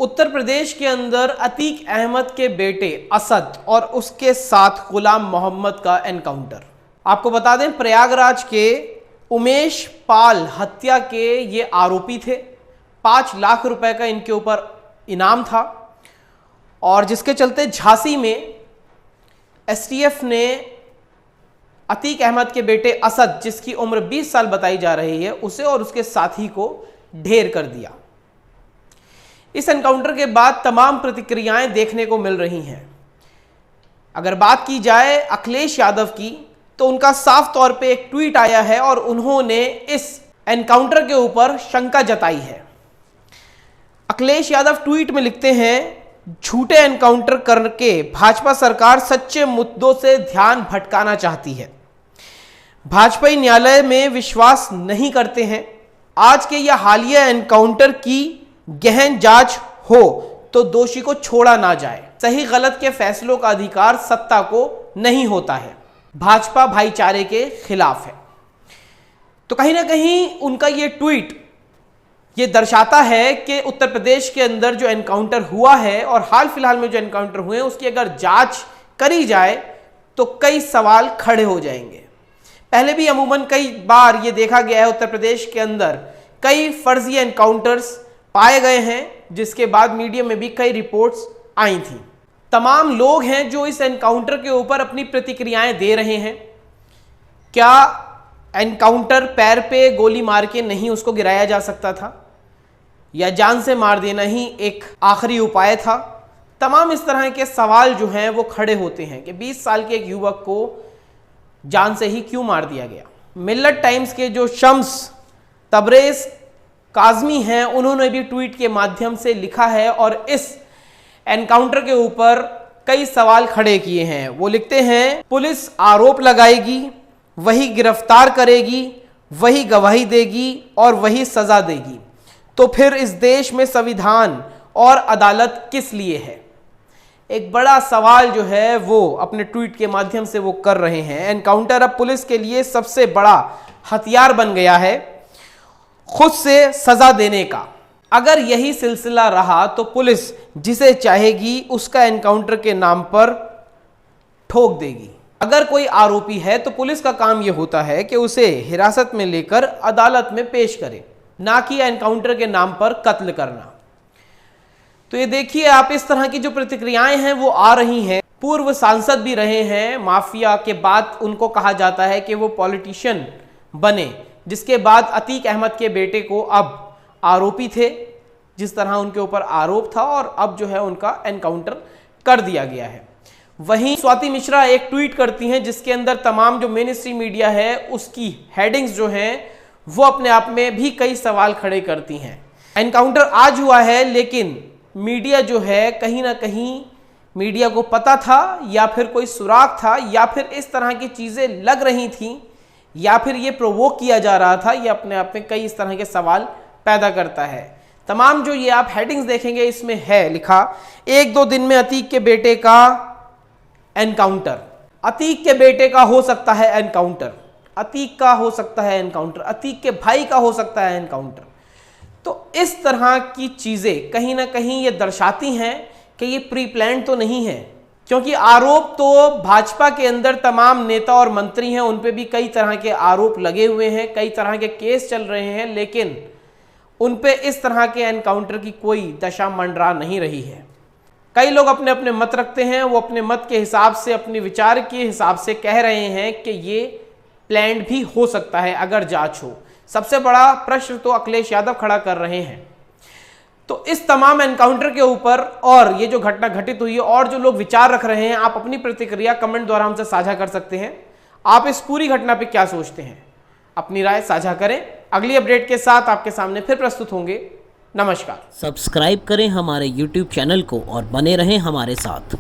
उत्तर प्रदेश के अंदर अतीक अहमद के बेटे असद और उसके साथ गुलाम मोहम्मद का एनकाउंटर। आपको बता दें, प्रयागराज के उमेश पाल हत्या के ये आरोपी थे। 5 लाख रुपए का इनके ऊपर इनाम था और जिसके चलते झांसी में एसटीएफ ने अतीक अहमद के बेटे असद, जिसकी उम्र 20 साल बताई जा रही है, उसे और उसके साथी को ढेर कर दिया। इस एनकाउंटर के बाद तमाम प्रतिक्रियाएं देखने को मिल रही हैं। अगर बात की जाए अखिलेश यादव की, तो उनका साफ तौर पे एक ट्वीट आया है और उन्होंने इस एनकाउंटर के ऊपर शंका जताई है। अखिलेश यादव ट्वीट में लिखते हैं, झूठे एनकाउंटर करके भाजपा सरकार सच्चे मुद्दों से ध्यान भटकाना चाहती है। भाजपा न्यायालय में विश्वास नहीं करते हैं। आज के यह हालिया एनकाउंटर की गहन जांच हो तो दोषी को छोड़ा ना जाए। सही गलत के फैसलों का अधिकार सत्ता को नहीं होता है। भाजपा भाईचारे के खिलाफ है। तो कहीं ना कहीं उनका ये ट्वीट ये दर्शाता है कि उत्तर प्रदेश के अंदर जो एनकाउंटर हुआ है और हाल फिलहाल में जो एनकाउंटर हुए हैं उसकी अगर जांच करी जाए तो कई सवाल खड़े हो जाएंगे। पहले भी अमूमन कई बार ये देखा गया है, उत्तर प्रदेश के अंदर कई फर्जी एनकाउंटर्स पाए गए हैं, जिसके बाद मीडिया में भी कई रिपोर्ट्स आई थी। तमाम लोग हैं जो इस एनकाउंटर के ऊपर अपनी प्रतिक्रियाएं दे रहे हैं। क्या एनकाउंटर पैर पे गोली मार के नहीं उसको गिराया जा सकता था, या जान से मार देना ही एक आखिरी उपाय था? तमाम इस तरह के सवाल जो हैं वो खड़े होते हैं कि 20 साल के एक युवक को जान से ही क्यों मार दिया गया। मिल्लत टाइम्स के जो शम्स तबरेज काजमी हैं, उन्होंने भी ट्वीट के माध्यम से लिखा है और इस एनकाउंटर के ऊपर कई सवाल खड़े किए हैं। वो लिखते हैं, पुलिस आरोप लगाएगी, वही गिरफ्तार करेगी, वही गवाही देगी और वही सजा देगी, तो फिर इस देश में संविधान और अदालत किस लिए है? एक बड़ा सवाल जो है वो अपने ट्वीट के माध्यम से वो कर रहे हैं। एनकाउंटर अब पुलिस के लिए सबसे बड़ा हथियार बन गया है खुद से सजा देने का। अगर यही सिलसिला रहा तो पुलिस जिसे चाहेगी उसका एनकाउंटर के नाम पर ठोक देगी। अगर कोई आरोपी है तो पुलिस का काम यह होता है कि उसे हिरासत में लेकर अदालत में पेश करे, ना कि एनकाउंटर के नाम पर कत्ल करना। तो ये देखिए आप, इस तरह की जो प्रतिक्रियाएं हैं वो आ रही हैं। पूर्व सांसद भी रहे हैं, माफिया के बाद उनको कहा जाता है कि वो पॉलिटिशियन बने, जिसके बाद अतीक अहमद के बेटे को अब आरोपी थे, जिस तरह उनके ऊपर आरोप था, और अब जो है उनका एनकाउंटर कर दिया गया है। वहीं स्वाति मिश्रा एक ट्वीट करती हैं जिसके अंदर तमाम जो मेन स्ट्रीम मीडिया है उसकी हेडिंग्स जो हैं वो अपने आप में भी कई सवाल खड़े करती हैं। एनकाउंटर आज हुआ है, लेकिन मीडिया जो है कहीं ना कहीं मीडिया को पता था, या फिर कोई सुराग था, या फिर इस तरह की चीजें लग रही थी, या फिर ये प्रोवोक किया जा रहा था। ये अपने आप में कई इस तरह के सवाल पैदा करता है। तमाम जो ये आप हेडिंग्स देखेंगे इसमें है लिखा, 1-2 दिन में अतीक के बेटे का एनकाउंटर। अतीक के बेटे का हो सकता है एनकाउंटर, अतीक का हो सकता है एनकाउंटर, अतीक के भाई का हो सकता है एनकाउंटर। तो इस तरह की चीजें कहीं ना कहीं ये दर्शाती हैं कि ये प्री प्लान तो नहीं है, क्योंकि आरोप तो भाजपा के अंदर तमाम नेता और मंत्री हैं, उन पे भी कई तरह के आरोप लगे हुए हैं, कई तरह के केस चल रहे हैं, लेकिन उन पे इस तरह के एनकाउंटर की कोई दशा मंडरा नहीं रही है। कई लोग अपने अपने मत रखते हैं, वो अपने मत के हिसाब से, अपने विचार के हिसाब से कह रहे हैं कि ये प्लान भी हो सकता है अगर जांच हो। सबसे बड़ा प्रश्न तो अखिलेश यादव खड़ा कर रहे हैं। तो इस तमाम एनकाउंटर के ऊपर और ये जो घटना घटित हुई है और जो लोग विचार रख रहे हैं, आप अपनी प्रतिक्रिया कमेंट द्वारा हमसे साझा कर सकते हैं। आप इस पूरी घटना पे क्या सोचते हैं, अपनी राय साझा करें। अगली अपडेट के साथ आपके सामने फिर प्रस्तुत होंगे। नमस्कार। सब्सक्राइब करें हमारे YouTube चैनल को और बने रहें हमारे साथ।